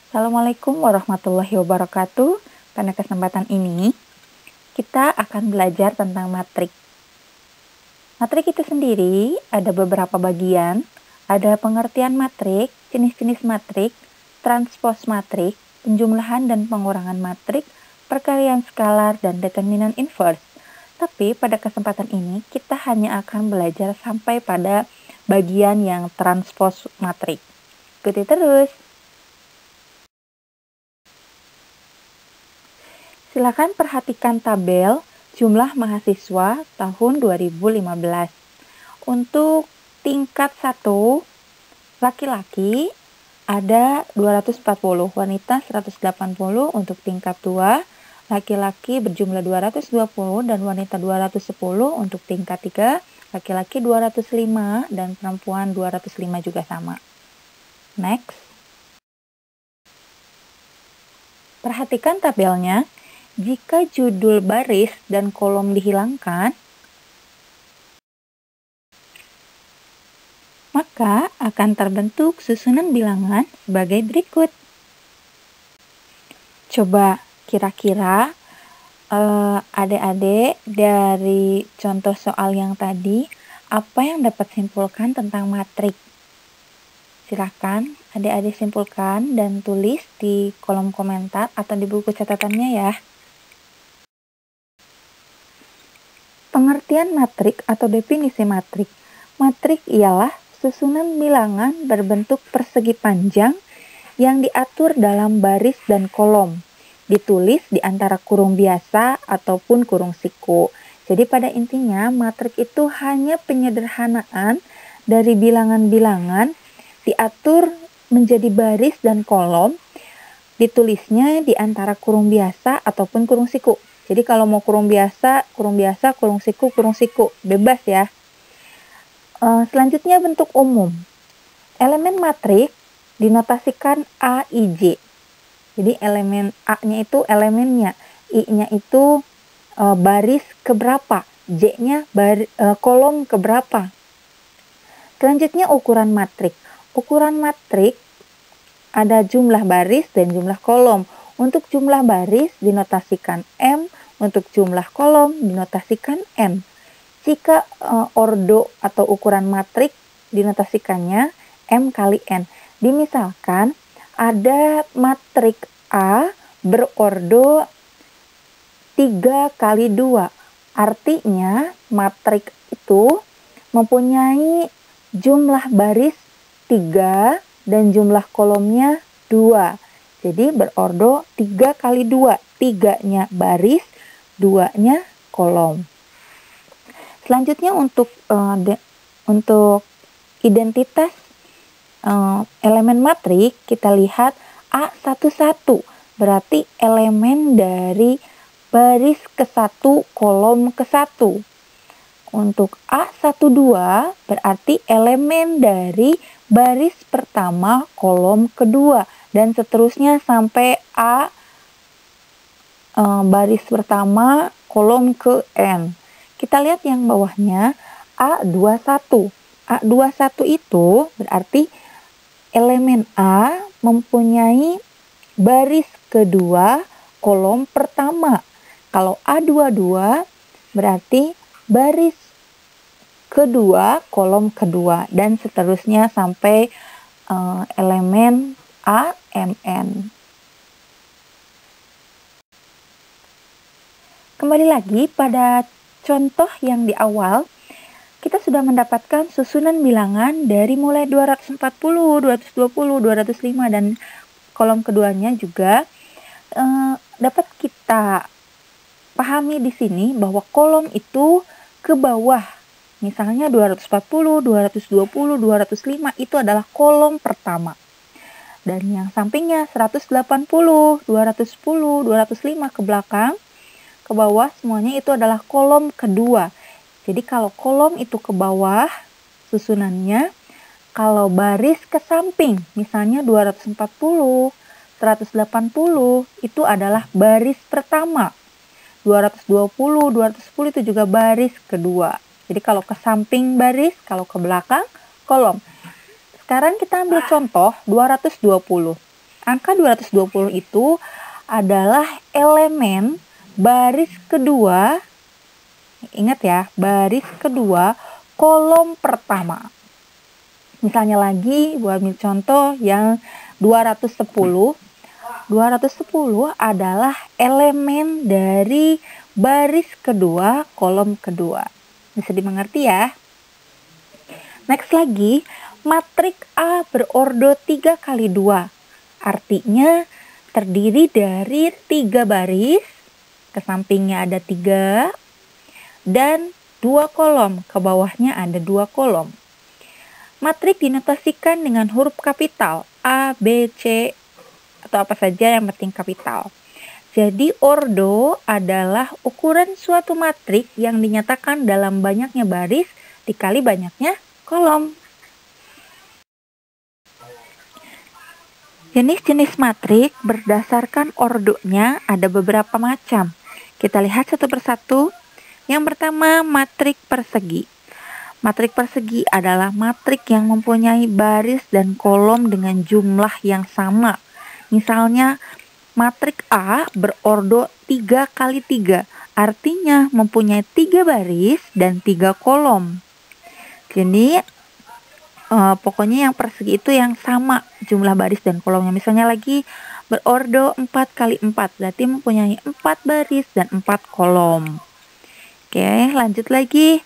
Assalamualaikum warahmatullahi wabarakatuh. Pada kesempatan ini, kita akan belajar tentang matrik. Matrik itu sendiri ada beberapa bagian. Ada pengertian matrik, jenis-jenis matrik, transpos matrik, penjumlahan dan pengurangan matrik, perkalian skalar, dan determinan inverse. Tapi pada kesempatan ini, kita hanya akan belajar sampai pada bagian yang transpos matrik. Ikuti terus. Silakan perhatikan tabel jumlah mahasiswa tahun 2015. Untuk tingkat 1, laki-laki ada 240, wanita 180. Untuk tingkat 2, laki-laki berjumlah 220 dan wanita 210. Untuk tingkat 3, laki-laki 205 dan perempuan 205 juga sama. Next. Perhatikan tabelnya. Jika judul baris dan kolom dihilangkan, maka akan terbentuk susunan bilangan sebagai berikut. Coba kira-kira adik-adik dari contoh soal yang tadi, apa yang dapat simpulkan tentang matrik? Silakan adik-adik simpulkan dan tulis di kolom komentar atau di buku catatannya ya. Pengertian matrik atau definisi matrik. Matrik ialah susunan bilangan berbentuk persegi panjang yang diatur dalam baris dan kolom, ditulis di antara kurung biasa ataupun kurung siku. Jadi pada intinya matrik itu hanya penyederhanaan dari bilangan-bilangan diatur menjadi baris dan kolom, ditulisnya di antara kurung biasa ataupun kurung siku. Jadi kalau mau kurung biasa, kurung siku, bebas ya. Selanjutnya bentuk umum. Elemen matrik dinotasikan A, I, J. Jadi elemen A-nya itu elemennya, I-nya itu baris keberapa, J-nya kolom keberapa. Selanjutnya ukuran matrik. Ukuran matrik ada jumlah baris dan jumlah kolom. Untuk jumlah baris dinotasikan M, untuk jumlah kolom dinotasikan N. Jika ordo atau ukuran matrik dinotasikannya M kali N. Dimisalkan ada matrik A berordo 3 kali 2. Artinya matrik itu mempunyai jumlah baris 3 dan jumlah kolomnya 2. Jadi berordo 3 kali 2. 3-nya baris, 2-nya kolom. Selanjutnya untuk identitas elemen matrik, kita lihat A11. Berarti elemen dari baris ke-1, kolom ke-1. Untuk A12 berarti elemen dari baris pertama, kolom kedua. Dan seterusnya sampai A baris pertama, kolom ke N. Kita lihat yang bawahnya A21. A21 itu berarti elemen A mempunyai baris kedua, kolom pertama. Kalau A22 berarti baris kedua, kolom kedua. Dan seterusnya sampai elemen AMN. Kembali lagi pada contoh yang di awal, kita sudah mendapatkan susunan bilangan dari mulai 240, 220, 205 dan kolom keduanya juga dapat kita pahami di sini bahwa kolom itu ke bawah. Misalnya 240, 220, 205 itu adalah kolom pertama. Dan yang sampingnya 180, 210, 205 ke belakang, ke bawah semuanya itu adalah kolom kedua. Jadi kalau kolom itu ke bawah susunannya, kalau baris ke samping, misalnya 240, 180 itu adalah baris pertama. 220, 210 itu juga baris kedua. Jadi kalau ke samping baris, kalau ke belakang kolom. Sekarang kita ambil contoh 220. Angka 220 itu adalah elemen baris kedua, ingat ya, baris kedua kolom pertama. Misalnya lagi, buat ambil contoh yang 210. 210 adalah elemen dari baris kedua kolom kedua. Bisa dimengerti ya? Next lagi, matrik A berordo 3 kali 2. Artinya terdiri dari 3 baris, ke sampingnya ada 3, dan 2 kolom, ke bawahnya ada 2 kolom. Matrik dinotasikan dengan huruf kapital A, B, C, atau apa saja yang penting kapital. Jadi ordo adalah ukuran suatu matrik yang dinyatakan dalam banyaknya baris dikali banyaknya kolom. Jenis-jenis matrik berdasarkan ordonya ada beberapa macam. Kita lihat satu persatu. Yang pertama, matrik persegi. Matrik persegi adalah matrik yang mempunyai baris dan kolom dengan jumlah yang sama. Misalnya, matrik A berordo 3 kali 3, artinya mempunyai 3 baris dan 3 kolom. Jadi, pokoknya yang persegi itu yang sama jumlah baris dan kolomnya. Misalnya lagi berordo 4 kali 4, berarti mempunyai 4 baris dan 4 kolom. Oke, lanjut lagi.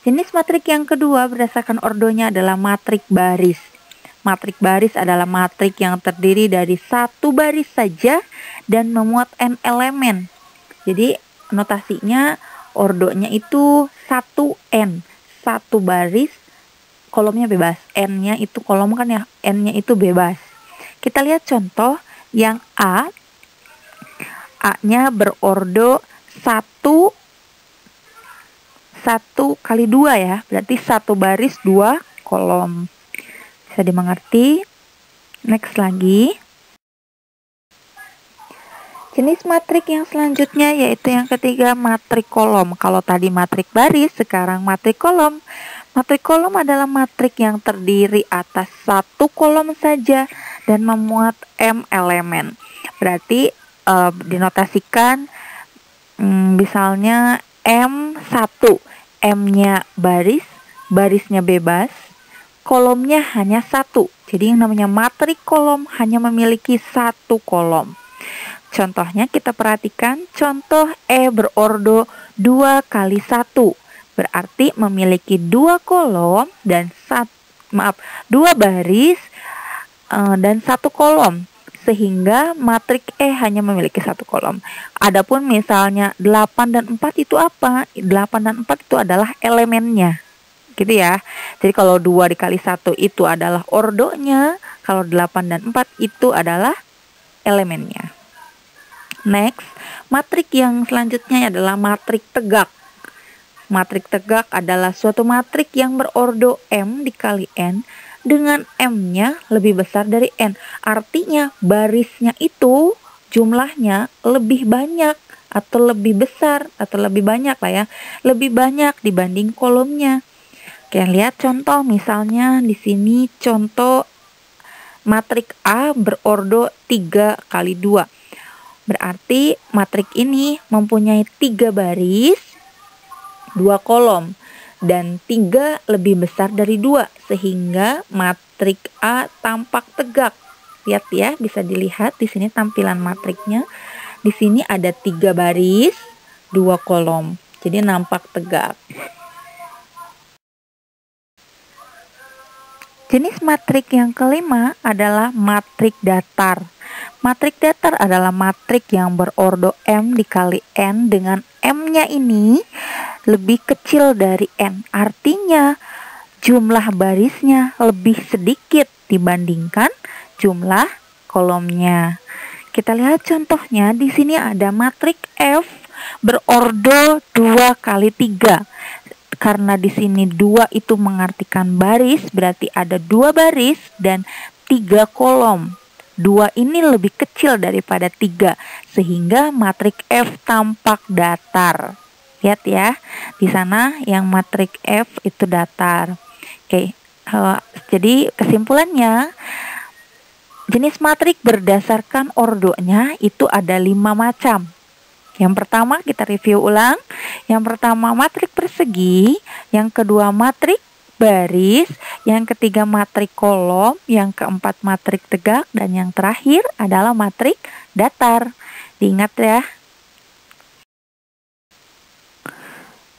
Jenis matrik yang kedua berdasarkan ordonya adalah matrik baris. Matrik baris adalah matrik yang terdiri dari satu baris saja dan memuat n elemen. Jadi notasinya ordonya itu 1n, satu baris, kolomnya bebas. N-nya itu kolom kan ya, n-nya itu bebas. Kita lihat contoh yang A. A-nya berordo 1 kali 2 ya, berarti satu baris 2 kolom. Bisa dimengerti? Next lagi. Jenis matrik yang selanjutnya yaitu yang ketiga, matrik kolom. Kalau tadi matrik baris, sekarang matrik kolom. Matrik kolom adalah matrik yang terdiri atas satu kolom saja dan memuat m elemen. Berarti dinotasikan misalnya M1, M-nya baris, barisnya bebas, kolomnya hanya 1. Jadi yang namanya matrik kolom hanya memiliki 1 kolom. Contohnya kita perhatikan, contoh E berordo 2 kali 1. Berarti memiliki 2 kolom dan 2 baris dan 1 kolom. Sehingga matrik E hanya memiliki 1 kolom. Adapun misalnya 8 dan 4 itu apa? 8 dan 4 itu adalah elemennya. Gitu ya. Jadi kalau 2 dikali 1 itu adalah ordonya. Kalau 8 dan 4 itu adalah elemennya. Next, matrik yang selanjutnya adalah matrik tegak. Matrik tegak adalah suatu matrik yang berordo M dikali N dengan M-nya lebih besar dari N. Artinya barisnya itu jumlahnya lebih banyak atau lebih besar atau lebih banyak lah ya. Lebih banyak dibanding kolomnya. Oke, lihat contoh misalnya di sini contoh matrik A berordo 3 kali 2. Berarti matrik ini mempunyai 3 baris, 2 kolom. Dan 3 lebih besar dari 2 sehingga matrik A tampak tegak. Lihat ya, bisa dilihat di sini tampilan matriknya. Di sini ada 3 baris, 2 kolom. Jadi nampak tegak. Jenis matrik yang kelima adalah matrik datar. Matrik datar adalah matrik yang berordo M dikali N dengan M-nya ini lebih kecil dari N. Artinya jumlah barisnya lebih sedikit dibandingkan jumlah kolomnya. Kita lihat contohnya, di sini ada matrik F berordo 2 kali 3. Karena di sini 2 itu mengartikan baris, berarti ada 2 baris dan 3 kolom. 2 ini lebih kecil daripada 3, sehingga matrik F tampak datar. Lihat ya, di sana yang matrik F itu datar. Oke, jadi kesimpulannya, Jenis matrik berdasarkan ordonya itu ada 5 macam. Yang pertama kita review ulang. Yang pertama matrik persegi, yang kedua matrik baris, yang ketiga matrik kolom, yang keempat matrik tegak, dan yang terakhir adalah matrik datar. Diingat ya.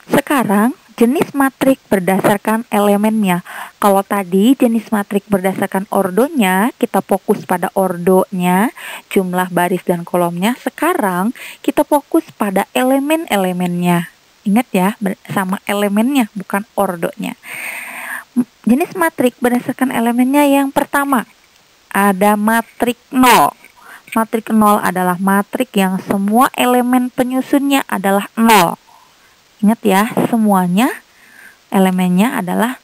Sekarang jenis matrik berdasarkan elemennya. Kalau tadi jenis matrik berdasarkan ordonya, kita fokus pada ordonya, jumlah baris dan kolomnya. Sekarang kita fokus pada elemen-elemennya. Ingat ya, sama elemennya, bukan ordonya. Jenis matrik berdasarkan elemennya yang pertama, ada matrik 0. Matrik 0 adalah matrik yang semua elemen penyusunnya adalah 0. Ingat ya, semuanya elemennya adalah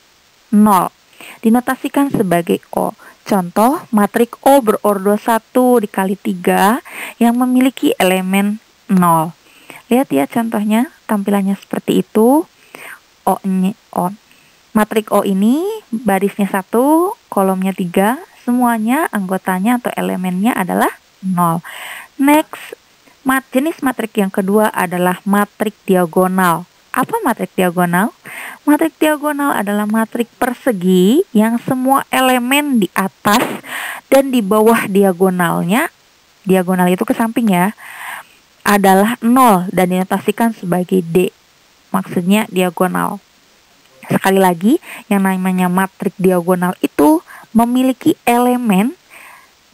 0. Dinotasikan sebagai O. Contoh, matrik O berordo 1 dikali 3 yang memiliki elemen 0. Lihat ya contohnya, tampilannya seperti itu. Matrik O ini barisnya 1, kolomnya 3, semuanya anggotanya atau elemennya adalah 0. Next, jenis matrik yang kedua adalah matrik diagonal. Apa matrik diagonal? Matrik diagonal adalah matrik persegi yang semua elemen di atas dan di bawah diagonalnya, diagonal itu ke samping ya, adalah 0 dan dinotasikan sebagai D. Maksudnya diagonal. Sekali lagi, yang namanya matrik diagonal itu memiliki elemen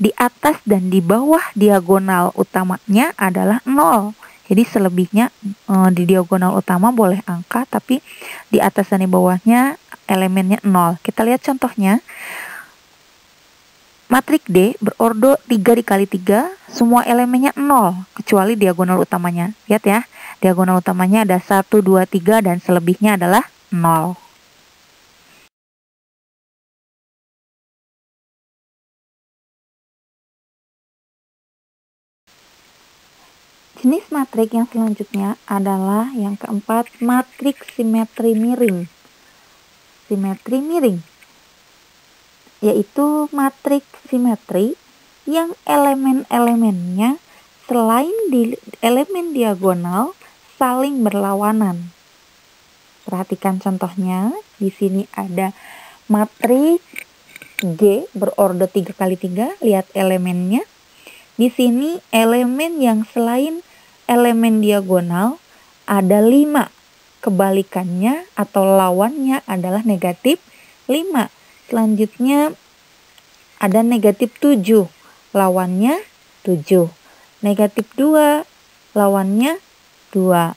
di atas dan di bawah diagonal utamanya adalah 0. Jadi selebihnya di diagonal utama boleh angka, tapi di atas dan di bawahnya elemennya 0. Kita lihat contohnya. Matrik D berordo 3 dikali 3, semua elemennya 0 kecuali diagonal utamanya. Lihat ya, diagonal utamanya ada 1, 2, 3 dan selebihnya adalah 0. Jenis matrik yang selanjutnya adalah yang keempat, matrik simetri miring. Simetri miring yaitu matrik simetri yang elemen-elemennya selain di elemen diagonal saling berlawanan. Perhatikan contohnya, di sini ada matrik G berordo 3 kali 3, lihat elemennya. Di sini elemen yang selain elemen diagonal ada 5. Kebalikannya atau lawannya adalah negatif 5. Selanjutnya ada negatif 7. Lawannya 7. Negatif 2. Lawannya 2.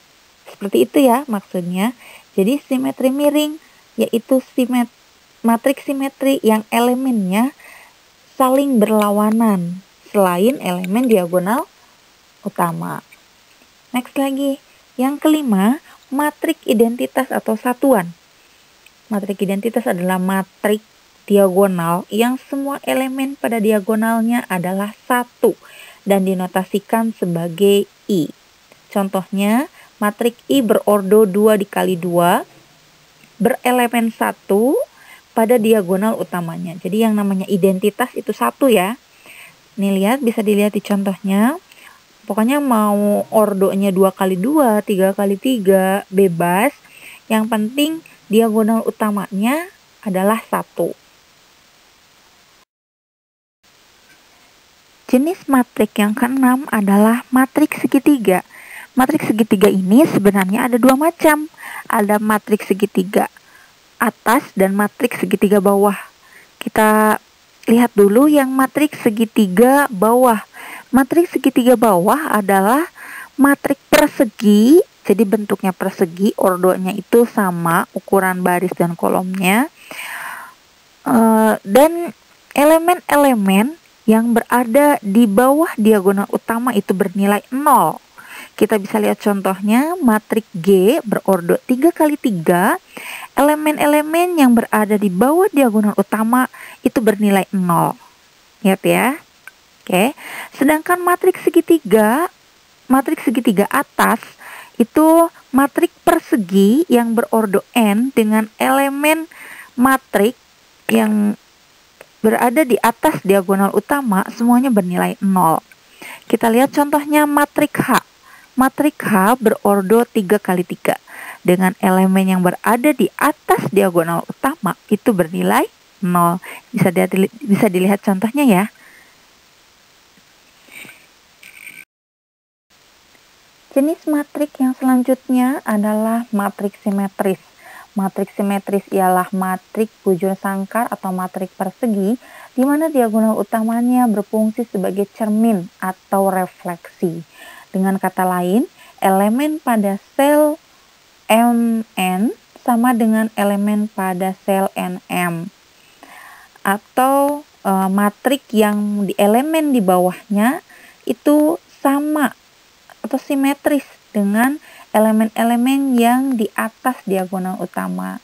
Seperti itu ya maksudnya. Jadi simetri miring yaitu matrik simetri yang elemennya saling berlawanan selain elemen diagonal utama. Next lagi, yang kelima, matrik identitas atau satuan. Matrik identitas adalah matrik diagonal yang semua elemen pada diagonalnya adalah 1 dan dinotasikan sebagai I. Contohnya, matrik I berordo 2 dikali 2 berelemen 1 pada diagonal utamanya. Jadi yang namanya identitas itu 1 ya. Nih lihat, bisa dilihat di contohnya. Pokoknya mau ordonya 2 kali 2, 3 kali 3, bebas. Yang penting diagonal utamanya adalah 1. Jenis matrik yang keenam adalah matrik segitiga. Matrik segitiga ini sebenarnya ada 2 macam. Ada matrik segitiga atas dan matrik segitiga bawah. Kita lihat dulu yang matrik segitiga bawah. Matrik segitiga bawah adalah matrik persegi, jadi bentuknya persegi, ordonya itu sama, ukuran baris dan kolomnya. Dan elemen-elemen yang berada di bawah diagonal utama itu bernilai 0. Kita bisa lihat contohnya, matrik G berordo 3 kali 3, elemen-elemen yang berada di bawah diagonal utama itu bernilai 0. Lihat ya. Oke. Sedangkan matrik segitiga atas itu matrik persegi yang berordo n dengan elemen matrik yang berada di atas diagonal utama semuanya bernilai 0. Kita lihat contohnya matrik H. Matrik H berordo 3 kali 3 dengan elemen yang berada di atas diagonal utama itu bernilai 0. Bisa dilihat contohnya ya. Jenis matrik yang selanjutnya adalah matrik simetris. Matrik simetris ialah matrik bujur sangkar atau matrik persegi di mana diagonal utamanya berfungsi sebagai cermin atau refleksi. Dengan kata lain, elemen pada sel Mn sama dengan elemen pada sel Nm. Atau matrik yang di elemen di bawahnya itu sama atau simetris dengan elemen-elemen yang di atas diagonal utama.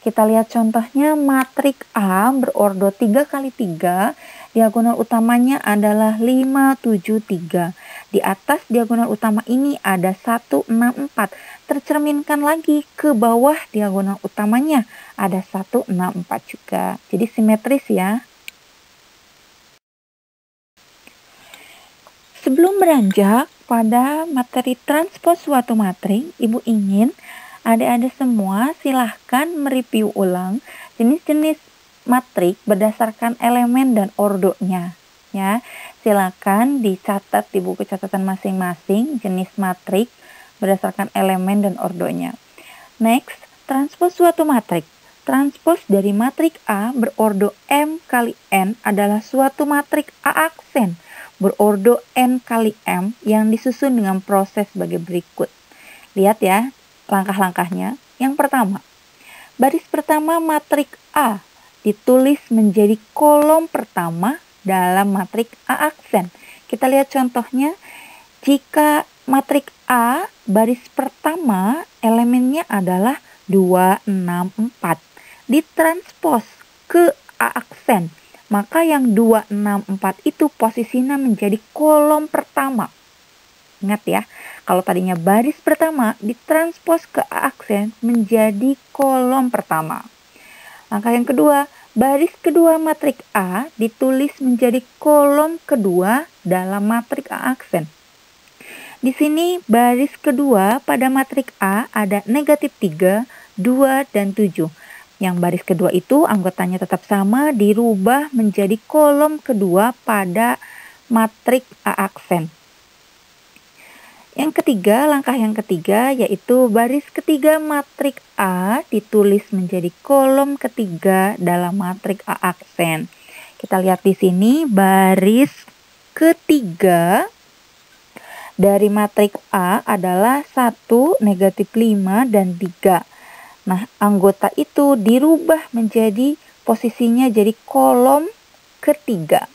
Kita lihat contohnya matrik A berordo 3 kali 3, diagonal utamanya adalah 5, 7, 3. Di atas diagonal utama ini ada 1, 6, 4. Tercerminkan lagi ke bawah diagonal utamanya ada 1, 6, 4 juga. Jadi simetris ya. Sebelum beranjak pada materi transpos suatu matrik, Ibu ingin adik-adik semua silahkan mereview ulang jenis-jenis matrik berdasarkan elemen dan ordonya. Ya, silakan dicatat di buku catatan masing-masing jenis matrik berdasarkan elemen dan ordonya. Next, transpos suatu matrik. Transpos dari matrik A berordo M kali N adalah suatu matrik A aksen berordo N kali M yang disusun dengan proses sebagai berikut. Lihat ya langkah-langkahnya. Yang pertama, baris pertama matrik A ditulis menjadi kolom pertama dalam matrik A aksen. Kita lihat contohnya. Jika matrik A baris pertama elemennya adalah 2, 6, 4 ditranspos ke A aksen, maka yang 2, 6, 4 itu posisinya menjadi kolom pertama. Ingat ya, kalau tadinya baris pertama ditranspos ke A aksen menjadi kolom pertama. Langkah yang kedua, baris kedua matrik A ditulis menjadi kolom kedua dalam matrik A aksen. Di sini baris kedua pada matrik A ada negatif 3, 2, dan 7. Yang baris kedua itu anggotanya tetap sama, dirubah menjadi kolom kedua pada matrik A aksen. Yang ketiga, langkah yang ketiga yaitu baris ketiga matrik A ditulis menjadi kolom ketiga dalam matrik A aksen. Kita lihat di sini baris ketiga dari matrik A adalah 1, negatif 5, dan 3. Nah, anggota itu dirubah menjadi posisinya jadi kolom ketiga.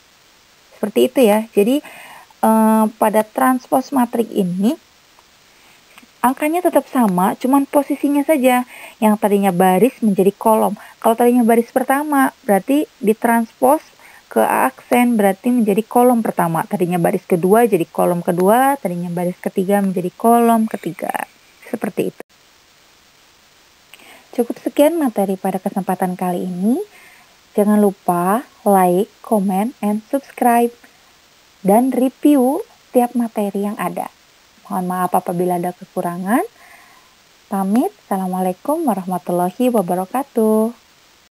Seperti itu ya. Jadi pada transpos matrik ini angkanya tetap sama, cuman posisinya saja. Yang tadinya baris menjadi kolom. Kalau tadinya baris pertama, berarti ditranspos ke A aksen berarti menjadi kolom pertama. Tadinya baris kedua jadi kolom kedua, tadinya baris ketiga menjadi kolom ketiga. Seperti itu. Cukup sekian materi pada kesempatan kali ini. Jangan lupa like, comment, and subscribe. Dan review tiap materi yang ada. Mohon maaf apabila ada kekurangan. Pamit. Assalamualaikum warahmatullahi wabarakatuh.